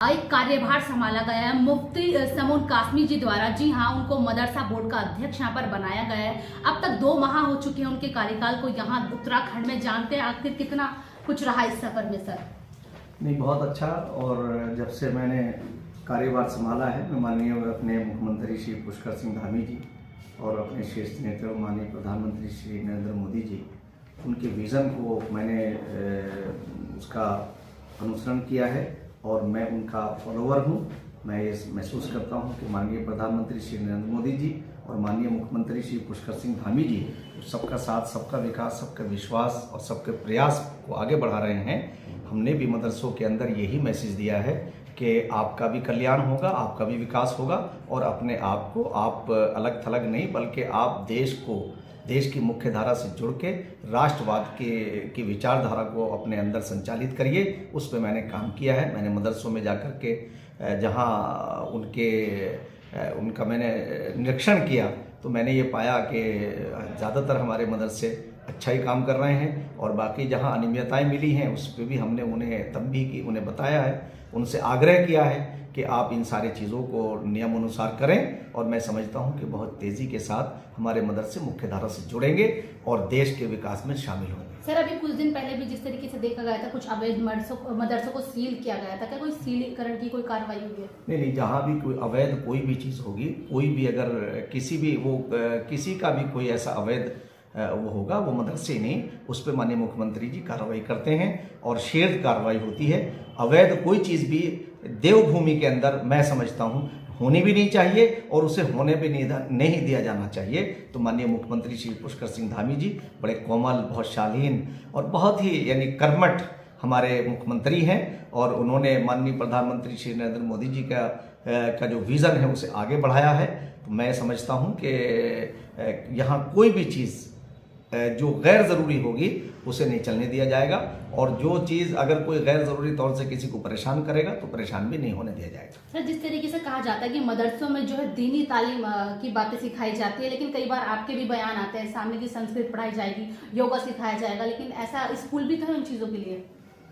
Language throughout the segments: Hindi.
एक कार्यभार संभाला गया है मुफ्ती समून कासमी जी द्वारा। जी हाँ, उनको मदरसा बोर्ड का अध्यक्ष यहाँ पर बनाया गया है। अब तक 2 माह हो चुके हैं उनके कार्यकाल को यहाँ उत्तराखंड में। जानते हैं आखिर कितना कुछ रहा इस सफर में सर? नहीं, बहुत अच्छा। और जब से मैंने कार्यभार संभाला है, मैं माननीय अपने मुख्यमंत्री श्री पुष्कर सिंह धामी जी और अपने शीर्ष नेता माननीय प्रधानमंत्री श्री नरेंद्र मोदी जी, उनके विज़न को मैंने उसका अनुसरण किया है और मैं उनका फॉलोअर हूँ। मैं ये महसूस करता हूँ कि माननीय प्रधानमंत्री श्री नरेंद्र मोदी जी और माननीय मुख्यमंत्री श्री पुष्कर सिंह धामी जी सबका साथ, सबका विकास, सबका विश्वास और सबके प्रयास को आगे बढ़ा रहे हैं। हमने भी मदरसों के अंदर यही मैसेज दिया है कि आपका भी कल्याण होगा, आपका भी विकास होगा और अपने आप को आप अलग थलग नहीं बल्कि आप देश की मुख्य धारा से जुड़ के राष्ट्रवाद की विचारधारा को अपने अंदर संचालित करिए। उस पर मैंने काम किया है। मैंने मदरसों में जाकर के जहाँ उनका मैंने निरीक्षण किया तो मैंने ये पाया कि ज़्यादातर हमारे मदरसे अच्छा ही काम कर रहे हैं और बाकी जहाँ अनियमितताएँ मिली हैं उस पर भी हमने उन्हें तंबीह की, उन्हें बताया है, उनसे आग्रह किया है कि आप इन सारी चीज़ों को नियम अनुसार करें। और मैं समझता हूं कि बहुत तेज़ी के साथ हमारे मदरसे मुख्य धारा से जुड़ेंगे और देश के विकास में शामिल होंगे। सर, अभी कुछ दिन पहले भी जिस तरीके से देखा गया था, कुछ अवैध मदरसों को सील किया गया था, क्या कोई सीलीकरण की कोई कार्रवाई हुई है? नहीं, जहाँ भी कोई अवैध कोई भी चीज़ होगी, कोई भी अगर किसी का भी कोई ऐसा अवैध वो होगा, वो मदरसे नहीं, उस पर माननीय मुख्यमंत्री जी कार्रवाई करते हैं और शीघ्र कार्रवाई होती है। अवैध कोई चीज़ भी देवभूमि के अंदर मैं समझता हूँ होनी भी नहीं चाहिए और उसे होने भी नहीं दिया जाना चाहिए। तो माननीय मुख्यमंत्री श्री पुष्कर सिंह धामी जी बड़े कोमल, बहुत शालीन और बहुत ही यानी कर्मठ हमारे मुख्यमंत्री हैं और उन्होंने माननीय प्रधानमंत्री श्री नरेंद्र मोदी जी का जो विज़न है उसे आगे बढ़ाया है। तो मैं समझता हूँ कि यहाँ कोई भी चीज़ जो गैर ज़रूरी होगी उसे नहीं चलने दिया जाएगा और जो चीज़ अगर कोई गैर ज़रूरी तौर से किसी को परेशान करेगा तो परेशान भी नहीं होने दिया जाएगा। सर, जिस तरीके से कहा जाता है कि मदरसों में जो है दीनी तालीम की बातें सिखाई जाती है, लेकिन कई बार आपके भी बयान आते हैं सामने की संस्कृत पढ़ाई जाएगी, योगा सिखाया जाएगा, लेकिन ऐसा स्कूल भी तो है उन चीज़ों के लिए?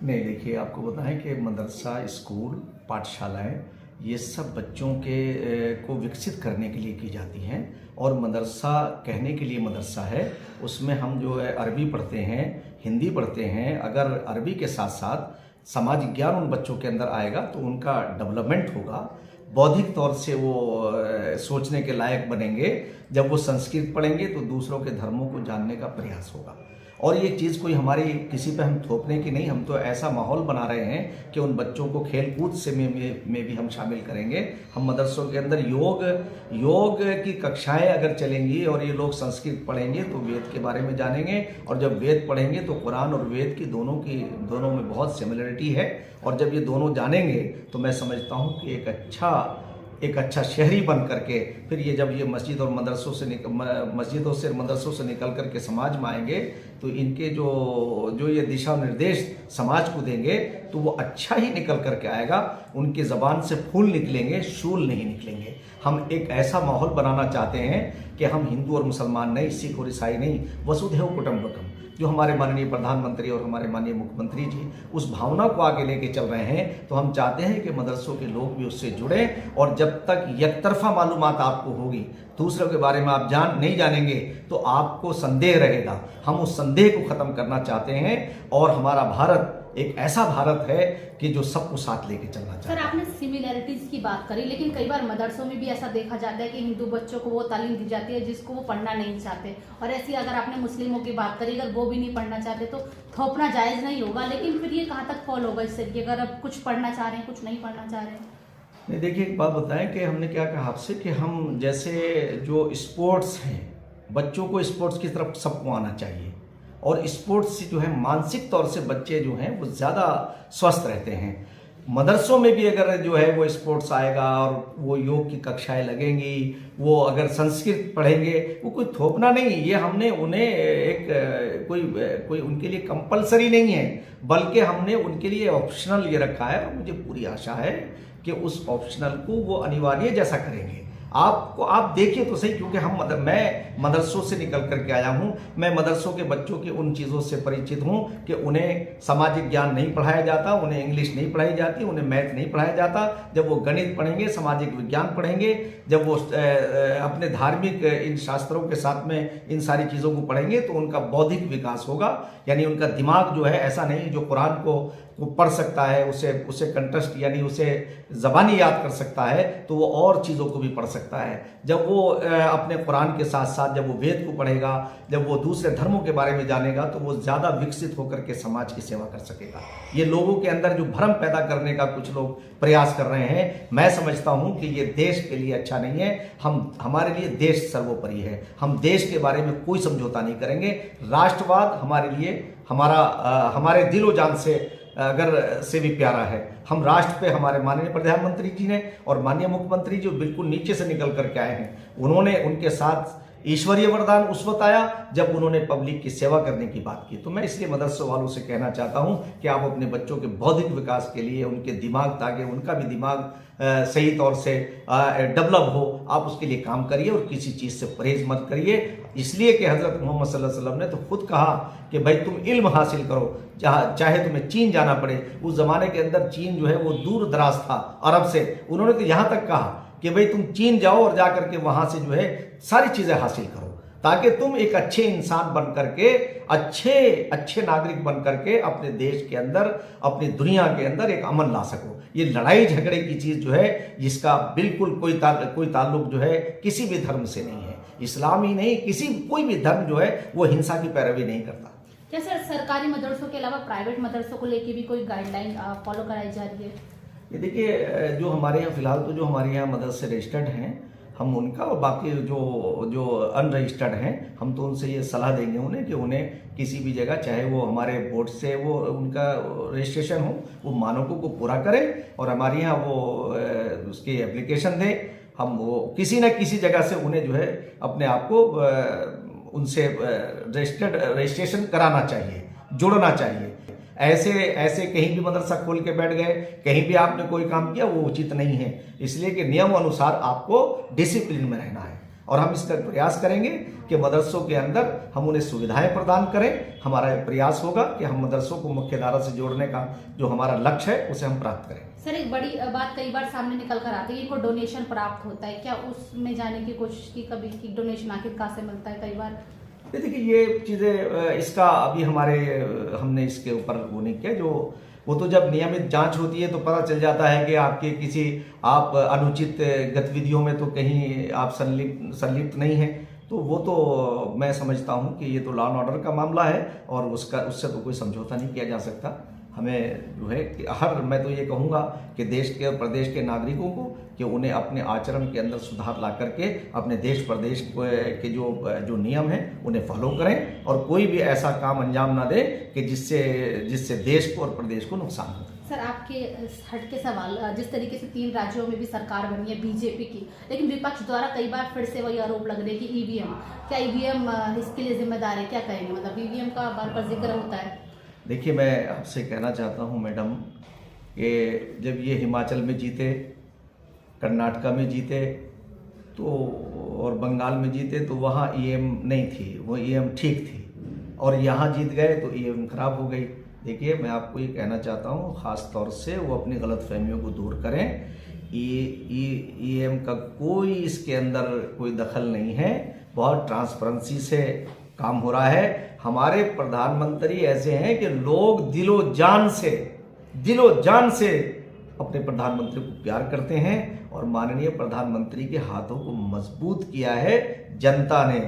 नहीं, देखिए, आपको बताएं कि मदरसा, स्कूल, पाठशालाएँ ये सब बच्चों को विकसित करने के लिए की जाती हैं और मदरसा कहने के लिए मदरसा है। उसमें हम जो है अरबी पढ़ते हैं, हिंदी पढ़ते हैं। अगर अरबी के साथ साथ सामाजिक ज्ञान उन बच्चों के अंदर आएगा तो उनका डेवलपमेंट होगा, बौद्धिक तौर से वो सोचने के लायक बनेंगे। जब वो संस्कृत पढ़ेंगे तो दूसरों के धर्मों को जानने का प्रयास होगा। और ये चीज़ कोई हमारी किसी पे हम थोपने की नहीं, हम तो ऐसा माहौल बना रहे हैं कि उन बच्चों को खेल कूद से में भी हम शामिल करेंगे। हम मदरसों के अंदर योग की कक्षाएं अगर चलेंगी और ये लोग संस्कृत पढ़ेंगे तो वेद के बारे में जानेंगे और जब वेद पढ़ेंगे तो कुरान और वेद की दोनों में बहुत सिमिलरिटी है और जब ये दोनों जानेंगे तो मैं समझता हूँ कि एक अच्छा शहरी बन करके फिर ये जब ये मस्जिदों से मदरसों से निकल करके समाज में आएंगे तो इनके जो ये दिशा निर्देश समाज को देंगे तो वो अच्छा ही निकल करके आएगा। उनकी ज़बान से फूल निकलेंगे, शूल नहीं निकलेंगे। हम एक ऐसा माहौल बनाना चाहते हैं कि हम हिंदू और मुसलमान नहीं, सिख और ईसाई नहीं, वसुधैव कुटुंबकम, जो हमारे माननीय प्रधानमंत्री और हमारे माननीय मुख्यमंत्री जी उस भावना को आगे लेके चल रहे हैं। तो हम चाहते हैं कि मदरसों के लोग भी उससे जुड़ें और जब तक एकतरफा मालूमात आपको होगी, दूसरों के बारे में आप नहीं जानेंगे तो आपको संदेह रहेगा। हम उस संदेह को ख़त्म करना चाहते हैं और हमारा भारत एक ऐसा भारत है कि जो सबको साथ लेके चलना चाहता है। सर, आपने सिमिलैरिटीज की बात करी, लेकिन कई बार मदरसों में भी ऐसा देखा जाता है कि हिंदू बच्चों को वो तालीम दी जाती है जिसको वो पढ़ना नहीं चाहते, और ऐसी अगर आपने मुस्लिमों की बात करी, अगर वो भी नहीं पढ़ना चाहते तो थोपना जायज़ नहीं होगा। लेकिन फिर ये कहाँ तक फॉलो होगा इससे कि अगर अब कुछ पढ़ना चाह रहे हैं, कुछ नहीं पढ़ना चाह रहे हैं? नहीं, देखिए, एक बात बताएं कि हमने क्या कहा आपसे कि हम जैसे जो स्पोर्ट्स हैं, बच्चों को स्पोर्ट्स की तरफ सबको आना चाहिए और स्पोर्ट्स से जो है मानसिक तौर से बच्चे जो हैं वो ज़्यादा स्वस्थ रहते हैं। मदरसों में भी अगर जो है वो स्पोर्ट्स आएगा और वो योग की कक्षाएं लगेंगी, वो अगर संस्कृत पढ़ेंगे, वो कोई थोपना नहीं, ये हमने उन्हें एक कोई उनके लिए कंपलसरी नहीं है, बल्कि हमने उनके लिए ऑप्शनल ये रखा है और मुझे पूरी आशा है कि उस ऑप्शनल को वो अनिवार्य जैसा करेंगे। आप देखिए तो सही, क्योंकि मैं मदरसों से निकल करके आया हूं, मैं मदरसों के बच्चों की उन चीज़ों से परिचित हूं कि उन्हें सामाजिक ज्ञान नहीं पढ़ाया जाता, उन्हें इंग्लिश नहीं पढ़ाई जाती, उन्हें मैथ नहीं पढ़ाया जाता। जब वो गणित पढ़ेंगे, सामाजिक विज्ञान पढ़ेंगे, जब वो अपने धार्मिक इन शास्त्रों के साथ में इन सारी चीज़ों को पढ़ेंगे तो उनका बौद्धिक विकास होगा। यानी उनका दिमाग जो है ऐसा नहीं जो कुरान को पढ़ सकता है, उसे कंठस्थ यानी उसे ज़बानी याद कर सकता है, तो वो और चीज़ों को भी पढ़ सकता है। जब वो अपने कुरान के साथ साथ जब वो वेद को पढ़ेगा, जब वो दूसरे धर्मों के बारे में जानेगा, तो वो ज़्यादा विकसित होकर के समाज की सेवा कर सकेगा। ये लोगों के अंदर जो भ्रम पैदा करने का कुछ लोग प्रयास कर रहे हैं, मैं समझता हूँ कि ये देश के लिए अच्छा नहीं है। हमारे लिए देश सर्वोपरि है, हम देश के बारे में कोई समझौता नहीं करेंगे। राष्ट्रवाद हमारे लिए हमारे दिलो जान से अगर से भी प्यारा है। हम राष्ट्र पे हमारे माननीय प्रधानमंत्री जी ने और माननीय मुख्यमंत्री जो बिल्कुल नीचे से निकल करके आए हैं, उनके साथ ईश्वरीय वरदान उस वक्त आया जब उन्होंने पब्लिक की सेवा करने की बात की। तो मैं इसलिए मदरसों वालों से कहना चाहता हूं कि आप अपने बच्चों के बौद्धिक विकास के लिए, उनके दिमाग, ताकि उनका भी दिमाग सही तौर से डेवलप हो, आप उसके लिए काम करिए और किसी चीज़ से परहेज मत करिए। इसलिए कि हज़रत मोहम्मद सल्लल्लाहु अलैहि वसल्लम ने तो खुद कहा कि भाई तुम इल्म हासिल करो, चाहे तुम्हें चीन जाना पड़े। उस ज़माने के अंदर चीन जो है वो दूर दराज था अरब से, उन्होंने तो यहाँ तक कहा कि भाई तुम चीन जाओ और जाकर के वहाँ से जो है सारी चीज़ें हासिल करो, ताकि तुम एक अच्छे इंसान बन करके, अच्छे नागरिक बन करके अपने देश के अंदर, अपनी दुनिया के अंदर एक अमन ला सको। ये लड़ाई झगड़े की चीज़ जो है, जिसका बिल्कुल कोई ताल्लुक जो है किसी भी धर्म से नहीं है। इस्लाम ही नहीं, कोई भी धर्म जो है वो हिंसा की पैरवी नहीं करता। क्या सर सरकारी मदरसों के अलावा प्राइवेट मदरसों को लेके भी कोई गाइडलाइन फॉलो कराई जा रही है? ये देखिए, जो हमारे यहाँ फिलहाल तो जो हमारे यहाँ मदरसे रजिस्टर्ड हैं, हम उनका, और बाकी जो अनरजिस्टर्ड हैं, हम तो उनसे ये सलाह देंगे उन्हें कि उन्हें किसी भी जगह, चाहे वो हमारे बोर्ड से वो उनका रजिस्ट्रेशन हो, वो मानकों को पूरा करें और हमारे यहाँ वो उसकी एप्लीकेशन दें। हम वो किसी न किसी जगह से उन्हें जो है अपने आप को उनसे रजिस्ट्रेशन कराना चाहिए, जुड़ना चाहिए। ऐसे कहीं भी मदरसा खोल के बैठ गए, कहीं भी आपने कोई काम किया, वो उचित नहीं है। इसलिए कि नियम अनुसार आपको डिसिप्लिन में रहना है और हम इसका प्रयास करेंगे कि मदरसों के अंदर हम उन्हें सुविधाएं प्रदान करें। हमारा प्रयास होगा कि हम मदरसों को मुख्य धारा से जोड़ने का जो हमारा लक्ष्य है उसे हम प्राप्त करें। सर, एक बड़ी बात कई बार सामने निकल कर आती है, इनको डोनेशन प्राप्त होता है, क्या उसमें जाने की कोशिश की कभी कि डोनेशन आखिर कहाँ से मिलता है? कई बार देखिए, ये चीज़ें इसका अभी हमने इसके ऊपर वो नहीं किया। वो तो जब नियमित जांच होती है तो पता चल जाता है कि आप अनुचित गतिविधियों में तो कहीं आप संलिप्त नहीं हैं, तो वो तो मैं समझता हूँ कि ये तो लॉ एंड ऑर्डर का मामला है और उससे तो कोई समझौता नहीं किया जा सकता। हमें जो है कि मैं तो ये कहूँगा कि देश के और प्रदेश के नागरिकों को कि उन्हें अपने आचरण के अंदर सुधार ला करके अपने देश प्रदेश के जो नियम हैं उन्हें फॉलो करें और कोई भी ऐसा काम अंजाम ना दे कि जिससे देश को और प्रदेश को नुकसान हो। सर, आपके हटके सवाल, जिस तरीके से 3 राज्यों में भी सरकार बनी है बीजेपी की, लेकिन विपक्ष द्वारा कई बार फिर से वही आरोप लग रहे हैं कि ईवीएम इसके लिए जिम्मेदार है? क्या कहेंगे? मतलब ईवीएम का बार बार जिक्र होता है। देखिए, मैं आपसे कहना चाहता हूं मैडम कि जब ये हिमाचल में जीते, कर्नाटका में जीते तो और बंगाल में जीते तो वहाँ ईवीएम नहीं थी, वो ईवीएम ठीक थी, और यहाँ जीत गए तो ईवीएम खराब हो गई। देखिए, मैं आपको ये कहना चाहता हूँ, ख़ास तौर से वो अपनी गलतफहमियों को दूर करें। ईवीएम का कोई इसके अंदर कोई दखल नहीं है, बहुत ट्रांसपेरेंसी से काम हो रहा है। हमारे प्रधानमंत्री ऐसे हैं कि लोग दिलो जान से अपने प्रधानमंत्री को प्यार करते हैं और माननीय प्रधानमंत्री के हाथों को मजबूत किया है जनता ने।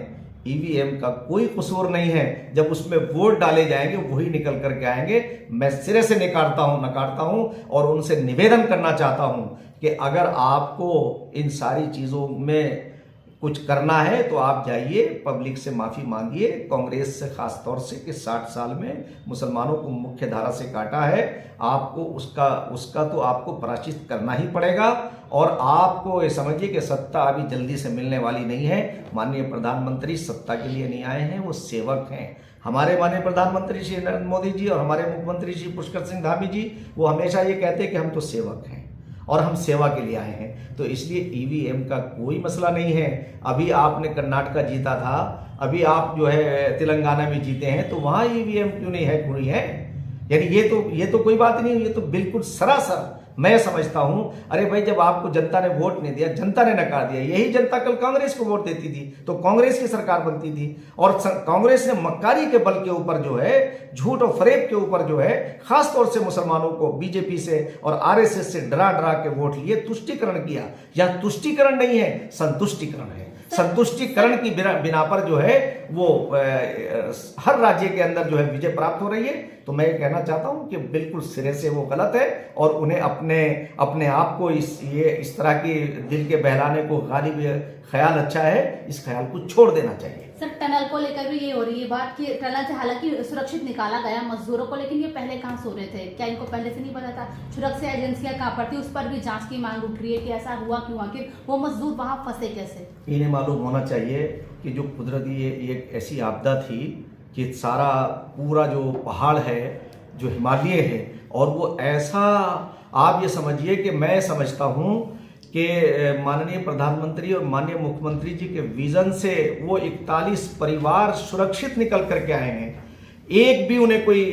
ईवीएम का कोई कसूर नहीं है, जब उसमें वोट डाले जाएंगे वही निकल करके आएंगे। मैं सिरे से नकारता हूं और उनसे निवेदन करना चाहता हूं कि अगर आपको इन सारी चीज़ों में कुछ करना है तो आप जाइए, पब्लिक से माफ़ी मांगिए। कांग्रेस से खास तौर से कि 60 साल में मुसलमानों को मुख्य धारा से काटा है, आपको उसका तो आपको प्रायश्चित करना ही पड़ेगा। और आपको ये समझिए कि सत्ता अभी जल्दी से मिलने वाली नहीं है। माननीय प्रधानमंत्री सत्ता के लिए नहीं आए हैं, वो सेवक हैं। हमारे माननीय प्रधानमंत्री श्री नरेंद्र मोदी जी और हमारे मुख्यमंत्री श्री पुष्कर सिंह धामी जी, वो हमेशा ये कहते हैं कि हम तो सेवक हैं और हम सेवा के लिए आए हैं। तो इसलिए ईवीएम का कोई मसला नहीं है। अभी आपने कर्नाटका जीता था, अभी आप जो है तेलंगाना में जीते हैं, तो वहाँ ईवीएम क्यों नहीं है, पूरी है? यानी ये तो कोई बात नहीं, ये तो बिल्कुल सरासर मैं समझता हूं। अरे भाई, जब आपको जनता ने वोट नहीं दिया, जनता ने नकार दिया, यही जनता कल कांग्रेस को वोट देती थी तो कांग्रेस की सरकार बनती थी। और कांग्रेस ने मक्कारी के बल के ऊपर जो है, झूठ और फरेब के ऊपर जो है, खास तौर से मुसलमानों को बीजेपी से और आरएसएस से डरा डरा के वोट लिए, तुष्टीकरण किया। यह तुष्टीकरण नहीं है, संतुष्टीकरण है। संतुष्टीकरण की बिना पर जो है वो हर राज्य के अंदर जो है विजय प्राप्त हो रही है। तो मैं ये कहना चाहता हूं कि बिल्कुल सिरे से वो गलत है और उन्हें अपने आप को इस तरह की दिल के बहलाने को गालिब ख्याल अच्छा है, इस ख्याल को छोड़ देना चाहिए। सर, टनल को लेकर भी ये हो रही है बात कि टनल से हालांकि सुरक्षित निकाला गया मजदूरों को, लेकिन ये पहले कहाँ सो रहे थे? क्या इनको पहले से नहीं पता था? सुरक्षा एजेंसियां कहाँ पर थी? उस पर भी जांच की मांग उठ रही है कि ऐसा हुआ क्यों, आखिर वो मजदूर वहां फंसे कैसे? इन्हें मालूम होना चाहिए कि जो कुदरती एक ऐसी आपदा थी कि सारा पूरा जो पहाड़ है, जो हिमालय है, और वो ऐसा, आप ये समझिए कि मैं समझता हूँ कि माननीय प्रधानमंत्री और माननीय मुख्यमंत्री जी के विजन से वो 41 परिवार सुरक्षित निकल करके आए हैं। एक भी उन्हें कोई,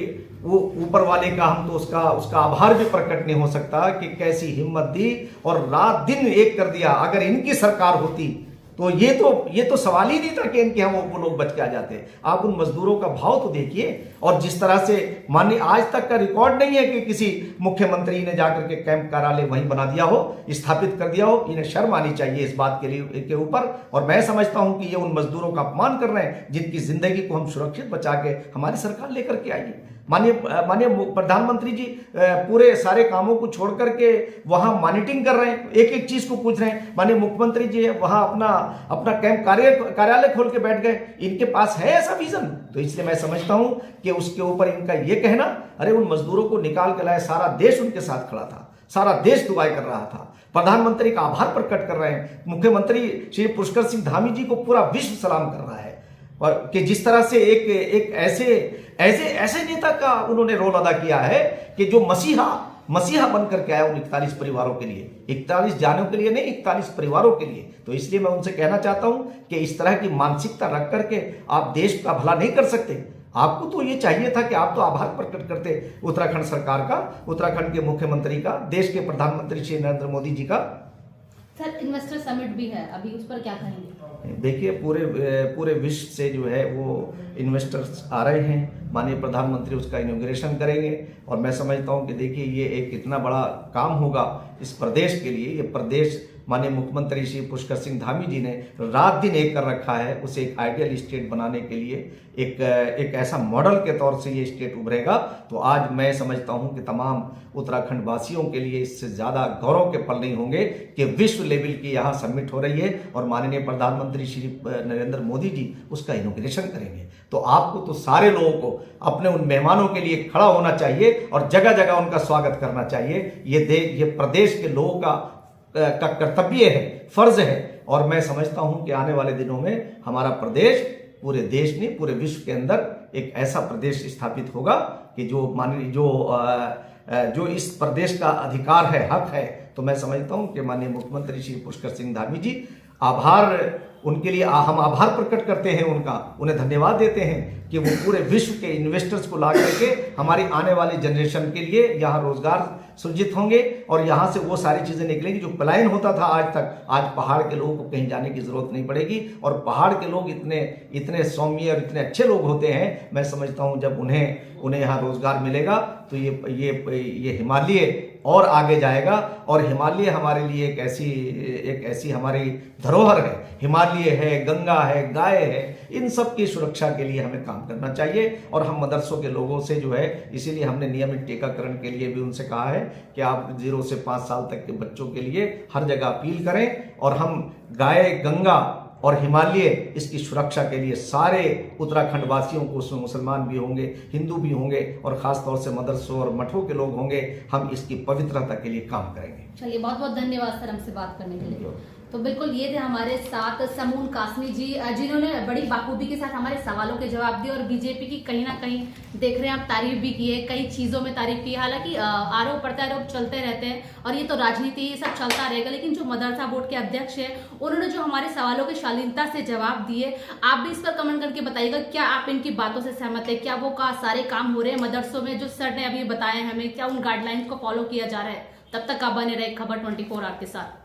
वो ऊपर वाले का हम तो उसका आभार भी प्रकट नहीं हो सकता कि कैसी हिम्मत दी और रात दिन एक कर दिया। अगर इनकी सरकार होती तो ये तो सवाल ही नहीं था कि इनके यहाँ वो लोग बच के आ जाते। आप उन मजदूरों का भाव तो देखिए, और जिस तरह से माननीय, आज तक का रिकॉर्ड नहीं है कि किसी मुख्यमंत्री ने जाकर के कैंप कार्यालय वहीं बना दिया हो, स्थापित कर दिया हो। इन्हें शर्म आनी चाहिए इस बात के ऊपर। और मैं समझता हूं कि ये उन मजदूरों का अपमान कर रहे हैं जिनकी जिंदगी को हम सुरक्षित बचा के हमारी सरकार लेकर के आई है। माननीय प्रधानमंत्री जी पूरे सारे कामों को छोड़ करके वहां मॉनिटरिंग कर रहे हैं, एक एक चीज को पूछ रहे हैं। माननीय मुख्यमंत्री जी वहां अपना कैंप कार्यालय खोल के बैठ गए। इनके पास है ऐसा विजन? तो इसलिए मैं समझता हूं कि उसके ऊपर इनका ये कहना, अरे उन मजदूरों को निकाल के लाए, सारा देश उनके साथ खड़ा था, सारा देश दुआएं कर रहा था, प्रधानमंत्री का आभार प्रकट कर रहे हैं। मुख्यमंत्री श्री पुष्कर सिंह धामी जी को पूरा विश्व सलाम कर रहा है। और कि जिस तरह से एक ऐसे नेता का उन्होंने रोल अदा किया है कि जो मसीहा बनकर के आया उन 41 परिवारों के लिए, 41 जानों के लिए नहीं, 41 परिवारों के लिए। तो इसलिए मैं उनसे कहना चाहता हूं कि इस तरह की मानसिकता रख करके आप देश का भला नहीं कर सकते। आपको तो ये चाहिए था कि आप तो आभार प्रकट करते उत्तराखंड सरकार का, उत्तराखंड के मुख्यमंत्री का, देश के प्रधानमंत्री श्री नरेंद्र मोदी जी का। सर, इन्वेस्टर समिट भी है अभी, उस पर क्या कहेंगे? देखिए, पूरे विश्व से जो है वो इन्वेस्टर्स आ रहे हैं। माननीय प्रधानमंत्री उसका इनॉग्रेशन करेंगे और मैं समझता हूं कि देखिए ये एक कितना बड़ा काम होगा इस प्रदेश के लिए। ये प्रदेश माननीय मुख्यमंत्री श्री पुष्कर सिंह धामी जी ने रात दिन एक कर रखा है, उसे एक आइडियल स्टेट बनाने के लिए एक ऐसा मॉडल के तौर से ये स्टेट उभरेगा। तो आज मैं समझता हूं कि तमाम उत्तराखंड वासियों के लिए इससे ज्यादा गौरव के पल नहीं होंगे कि विश्व लेवल की यहाँ समिट हो रही है और माननीय प्रधानमंत्री श्री नरेंद्र मोदी जी उसका इनॉग्रेशन करेंगे। तो आपको तो सारे लोगों को अपने उन मेहमानों के लिए खड़ा होना चाहिए और जगह जगह उनका स्वागत करना चाहिए। ये प्रदेश के लोगों का कर्तव्य है, फर्ज है। और मैं समझता हूं कि आने वाले दिनों में हमारा प्रदेश पूरे देश में, पूरे विश्व के अंदर एक ऐसा प्रदेश स्थापित होगा कि जो इस प्रदेश का अधिकार है, हक है। तो मैं समझता हूं कि माननीय मुख्यमंत्री श्री पुष्कर सिंह धामी जी, आभार उनके लिए हम आभार प्रकट करते हैं, उन्हें धन्यवाद देते हैं कि वो पूरे विश्व के इन्वेस्टर्स को ला करके हमारी आने वाली जनरेशन के लिए यहाँ रोजगार सृजित होंगे और यहाँ से वो सारी चीजें निकलेंगी जो पलायन होता था आज तक। आज पहाड़ के लोगों को कहीं जाने की जरूरत नहीं पड़ेगी और पहाड़ के लोग इतने सौम्य और इतने अच्छे लोग होते हैं। मैं समझता हूँ जब उन्हें यहाँ रोजगार मिलेगा तो ये हिमालय और आगे जाएगा। और हिमालय हमारे लिए एक ऐसी हमारी धरोहर है। हिमालय है, गंगा है, गाय है, इन सब की सुरक्षा के लिए हमें काम करना चाहिए। और हम मदरसों के लोगों से जो है, इसीलिए हमने नियमित टीकाकरण के लिए भी उनसे कहा है कि आप 0 से 5 साल तक के बच्चों के लिए हर जगह अपील करें। और हम गाय, गंगा और हिमालय, इसकी सुरक्षा के लिए सारे उत्तराखंड वासियों को, उसमें मुसलमान भी होंगे, हिंदू भी होंगे और खास तौर से मदरसों और मठों के लोग होंगे, हम इसकी पवित्रता के लिए काम करेंगे। चलिए, बहुत बहुत धन्यवाद सर हमसे बात करने के लिए। तो बिल्कुल ये थे हमारे साथ समून कासमी जी, जिन्होंने बड़ी बाखूबी के साथ हमारे सवालों के जवाब दिए और बीजेपी की कहीं ना कहीं देख रहे हैं आप तारीफ भी की है, कई चीजों में तारीफ की है। हालांकि आरोप प्रत्यारोप चलते रहते हैं और ये तो राजनीति ये सब चलता रहेगा, लेकिन जो मदरसा बोर्ड के अध्यक्ष है उन्होंने जो हमारे सवालों के शालीनता से जवाब दिए, आप भी इस पर कमेंट करके बताइएगा क्या आप इनकी बातों से सहमत है, क्या वो सारे काम हो रहे हैं मदरसों में जो सर ने अभी बताए हमें, क्या उन गाइडलाइंस को फॉलो किया जा रहा है। तब तक आप बने रहे खबर 24 आवर के साथ।